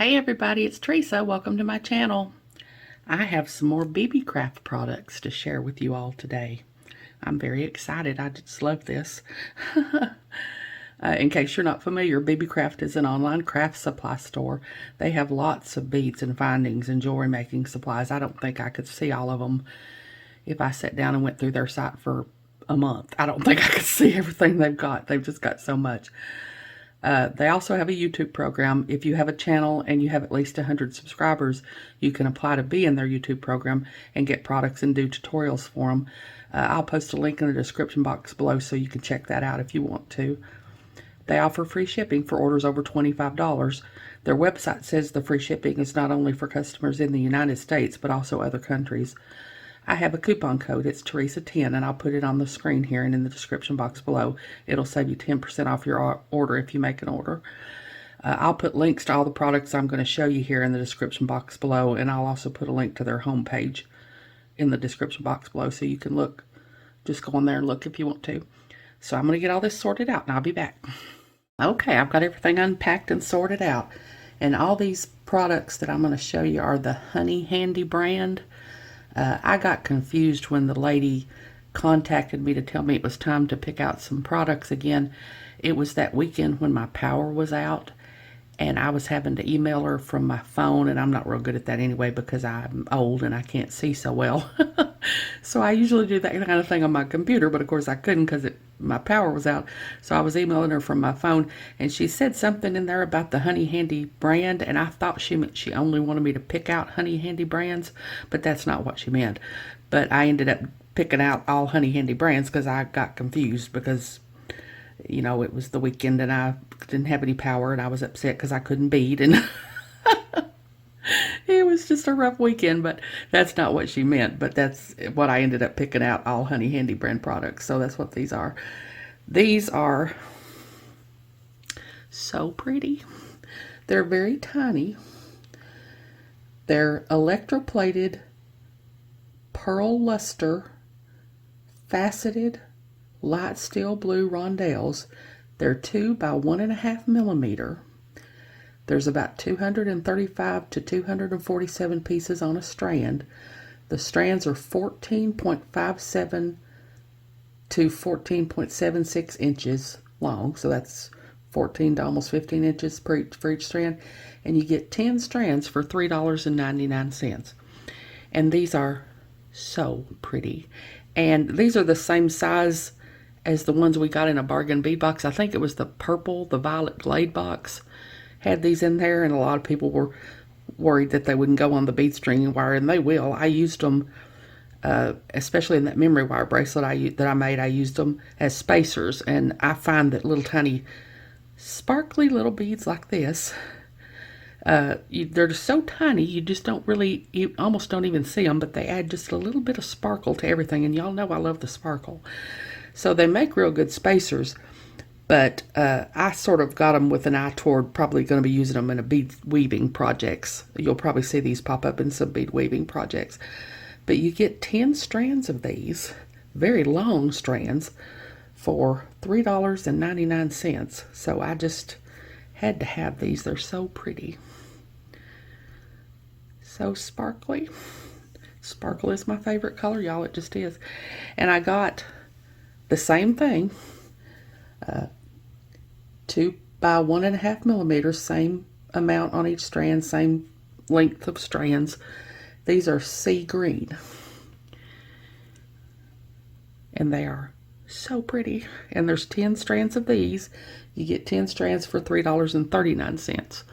Hey everybody, it's Teresa. Welcome to my channel. I have some more Beebeecraft products to share with you all today. I'm very excited. I just love this. In case you're not familiar, Beebeecraft is an online craft supply store. They have lots of beads and findings and jewelry making supplies. I don't think I could see all of them if I sat down and went through their site for a month. I don't think I could see everything they've got. They've just got so much. They also have a YouTube program. If you have a channel and you have at least 100 subscribers, you can apply to be in their YouTube program and get products and do tutorials for them. I'll post a link in the description box below so you can check that out if you want to. They offer free shipping for orders over $25. Their website says the free shipping is not only for customers in the United States, but also other countries. I have a coupon code. It's Teresa10, and I'll put it on the screen here and in the description box below. It'll save you 10% off your order if you make an order. I'll put links to all the products I'm going to show you here in the description box below, and I'll also put a link to their homepage in the description box below so you can look. Just go on there and look if you want to. So I'm going to get all this sorted out, and I'll be back. Okay, I've got everything unpacked and sorted out. And all these products that I'm going to show you are the Honey Handy brand. I got confused when the lady contacted me to tell me it was time to pick out some products again. It was that weekend when my power was out, and I was having to email her from my phone, and I'm not real good at that anyway because I'm old and I can't see so well. So I usually do that kind of thing on my computer, but of course I couldn't because my power was out. So I was emailing her from my phone, and she said something in there about the Honey Handy brand, and I thought she meant she only wanted me to pick out Honey Handy brands, but that's not what she meant. But I ended up picking out all Honey Handy brands because I got confused because, you know, it was the weekend and I didn't have any power, and I was upset because I couldn't bead, and it was just a rough weekend, but that's not what she meant. But that's what I ended up picking out, all Honey Handy brand products. So that's what these are. These are so pretty. They're very tiny. They're electroplated pearl luster faceted light steel blue rondelles. They're 2 by 1.5 millimeter. There's about 235 to 247 pieces on a strand. The strands are 14.57 to 14.76 inches long, so that's 14 to almost 15 inches for each strand. And you get 10 strands for $3.99. And these are so pretty. And these are the same size as the ones we got in a bargain bee box. I think it was the purple, the violet glade box had these in there, and a lot of people were worried that they wouldn't go on the bead string wire, and they will. I used them, especially in that memory wire bracelet that I made. I used them as spacers, and I find that little tiny sparkly little beads like this, they're just so tiny you just don't really, you almost don't even see them, but they add just a little bit of sparkle to everything, and y'all know I love the sparkle. So they make real good spacers. But I sort of got them with an eye toward probably going to be using them in a bead weaving projects. You'll probably see these pop up in some bead weaving projects. But you get 10 strands of these, very long strands, for $3.99. So I just had to have these. They're so pretty. So sparkly. Sparkle is my favorite color, y'all. It just is. And I got the same thing. 2 by 1.5 millimeters, same amount on each strand, same length of strands. These are sea green, and they are so pretty. And there's 10 strands of these. You get 10 strands for $3.39.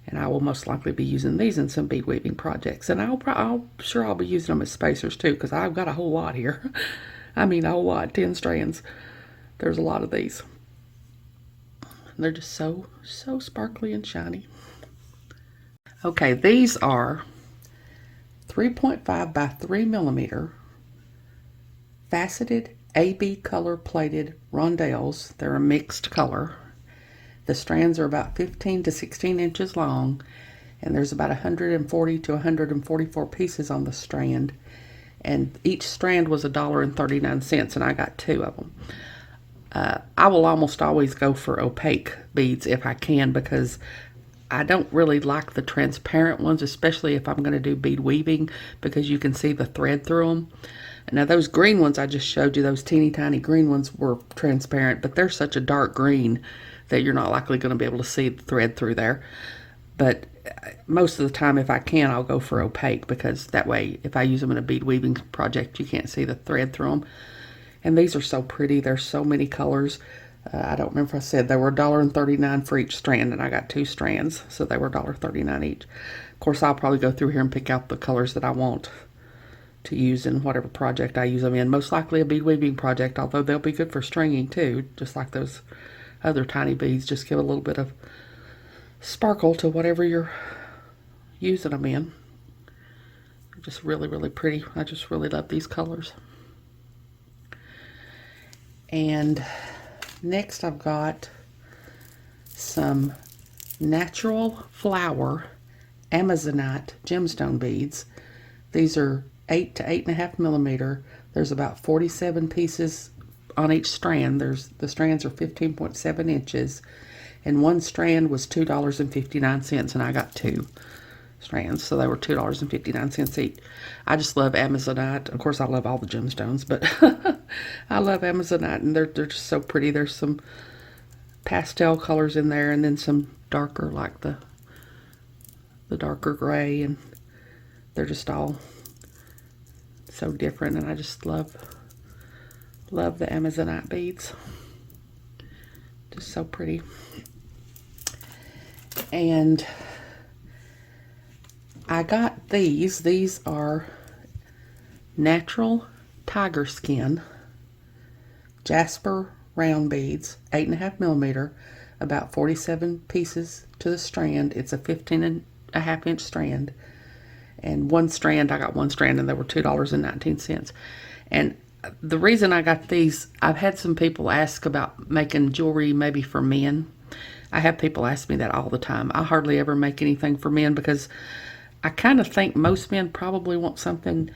And I will most likely be using these in some bead weaving projects. And I'm sure I'll be using them as spacers too, because I've got a whole lot here. I mean, a whole lot, 10 strands. There's a lot of these. They're just so sparkly and shiny. Okay, these are 3.5 by 3 millimeter faceted AB color plated rondelles. They're a mixed color. The strands are about 15 to 16 inches long, and there's about 140 to 144 pieces on the strand. And each strand was $1.39, and I got 2 of them. I will almost always go for opaque beads if I can, because I don't really like the transparent ones, especially if I'm going to do bead weaving, because you can see the thread through them. Now those green ones I just showed you, those teeny tiny green ones were transparent, but they're such a dark green that you're not likely going to be able to see the thread through there. But most of the time, if I can, I'll go for opaque, because that way, if I use them in a bead weaving project, you can't see the thread through them. And these are so pretty. There's so many colors. I don't remember if I said they were $1.39 for each strand, and I got 2 strands, so they were $1.39 each. Of course, I'll probably go through here and pick out the colors that I want to use in whatever project I use them in. Most likely a bead weaving project, although they'll be good for stringing too, just like those other tiny beads. Just give a little bit of sparkle to whatever you're using them in. They're just really, really pretty. I just really love these colors. And next I've got some natural flower Amazonite gemstone beads. These are 8 to 8.5 millimeter. There's about 47 pieces on each strand. The strands are 15.7 inches, and one strand was $2.59, and I got 2 strands, so they were $2.59 each. I just love Amazonite. Of course, I love all the gemstones, but I love Amazonite, and they're just so pretty. There's some pastel colors in there, and then some darker, like the darker gray, and they're just all so different, and I just love the Amazonite beads. Just so pretty. And I got these. These are natural tiger skin jasper round beads, 8.5 millimeter, about 47 pieces to the strand. It's a 15.5 inch strand. And one strand, I got one strand, and they were $2.19. And the reason I got these, I've had some people ask about making jewelry maybe for men. I have people ask me that all the time. I hardly ever make anything for men, because I kind of think most men probably want something,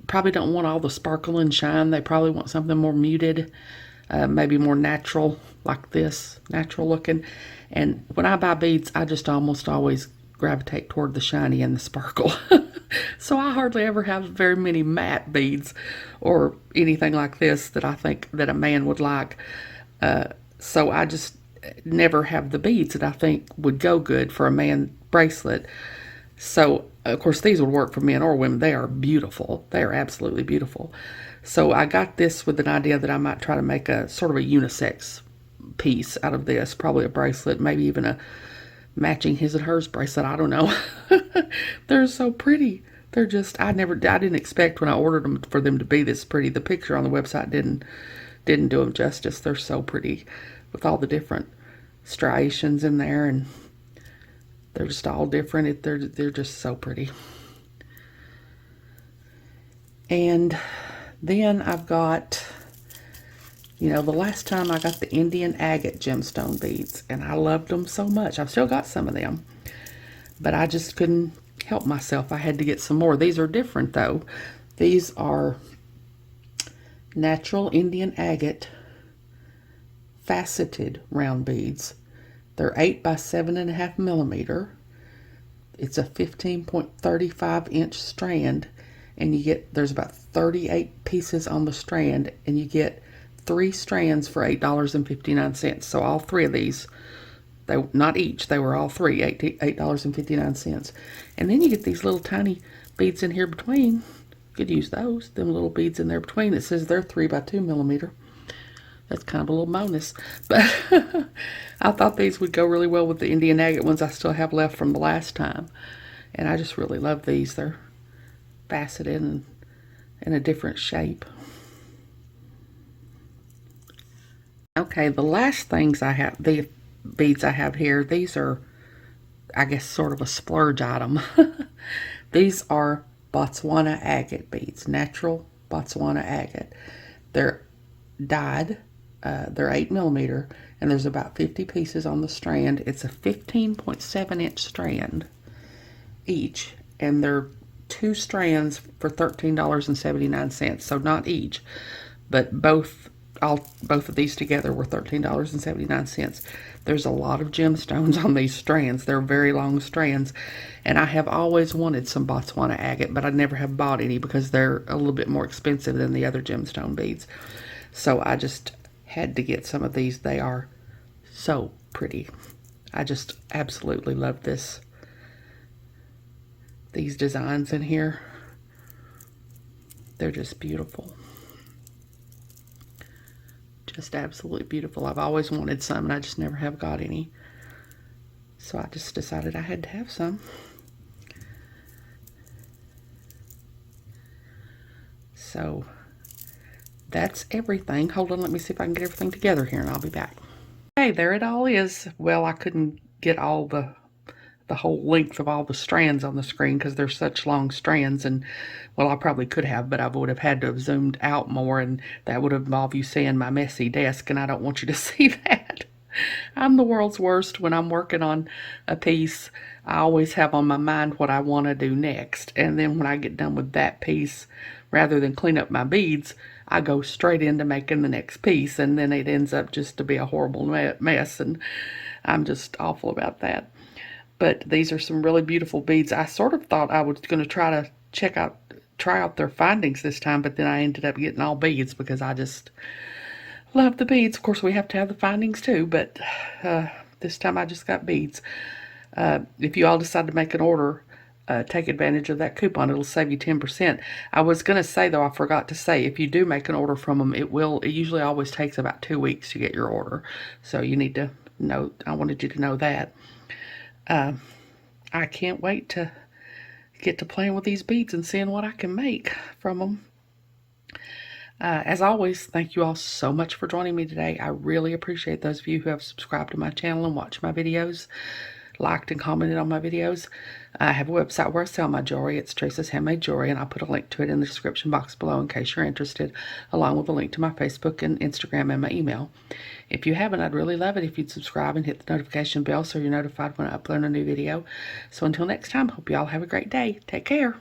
probably don't want all the sparkle and shine. They probably want something more muted, maybe more natural, like this, natural looking. And when I buy beads, I just almost always gravitate toward the shiny and the sparkle. So I hardly ever have very many matte beads or anything like this that I think that a man would like. So I just never have the beads that I think would go good for a man bracelet. So of course these would work for men or women. They are beautiful. They are absolutely beautiful. So I got this with an idea that I might try to make a sort of a unisex piece out of this, probably a bracelet, maybe even a matching his and hers bracelet. I don't know. They're so pretty. They're just, I didn't expect when I ordered them for them to be this pretty. The picture on the website didn't do them justice. They're so pretty with all the different striations in there, and they're just all different. They're just so pretty. And then I've got, the last time I got the Indian agate gemstone beads, and I loved them so much. I've still got some of them, but I just couldn't help myself. I had to get some more. These are different though. These are natural Indian agate faceted round beads. They're 8 by 7.5 millimeter. It's a 15.35 inch strand, and there's about 38 pieces on the strand, and you get 3 strands for $8.59. So all 3 of these, not each, they were all 3, $8.59. And then you get these little tiny beads in here between. You could use those, them little beads in there between. It says they're 3 by 2 millimeter. That's kind of a little bonus. But I thought these would go really well with the Indian agate ones I still have left from the last time. And I just really love these. They're faceted and in a different shape. Okay, the last things I have, the beads I have here, these are, I guess, sort of a splurge item. These are Botswana agate beads, natural Botswana agate. They're dyed, they're 8 millimeter, and there's about 50 pieces on the strand. It's a 15.7 inch strand each, and they're 2 strands for $13.79. So not each, but both both of these together were $13.79. There's a lot of gemstones on these strands. They're very long strands, and I have always wanted some Botswana agate, but I never have bought any because they're a little bit more expensive than the other gemstone beads. So I just had to get some of these. They are so pretty. I just absolutely love these designs in here. They're just beautiful. Just absolutely beautiful. I've always wanted some, and I just never have got any. So I just decided I had to have some. So that's everything. Hold on, let me see if I can get everything together here, and I'll be back. Okay, there it all is. Well, I couldn't get all the whole length of all the strands on the screen because they're such long strands, and well, I probably could have, but I would have had to have zoomed out more, and that would have involved you seeing my messy desk, and I don't want you to see that. I'm the world's worst when I'm working on a piece. I always have on my mind what I want to do next, and then when I get done with that piece, rather than clean up my beads, I go straight into making the next piece, and then it ends up just to be a horrible mess, and I'm just awful about that. But these are some really beautiful beads. I sort of thought I was going to try out their findings this time, but then I ended up getting all beads because I just love the beads. Of course, we have to have the findings too, but this time I just got beads. If you all decide to make an order, take advantage of that coupon. It'll save you 10%. I was going to say, though, I forgot to say, if you do make an order from them, it usually always takes about 2 weeks to get your order. So you need to know, I wanted you to know that. I can't wait to get to playing with these beads and seeing what I can make from them. As always, thank you all so much for joining me today. I really appreciate those of you who have subscribed to my channel and watched my videos, liked and commented on my videos. I have a website where I sell my jewelry. It's Teresa's Handmade Jewelry, and I'll put a link to it in the description box below in case you're interested, along with a link to my Facebook and Instagram and my email. If you haven't, I'd really love it if you'd subscribe and hit the notification bell so you're notified when I upload a new video. So until next time, hope you all have a great day. Take care.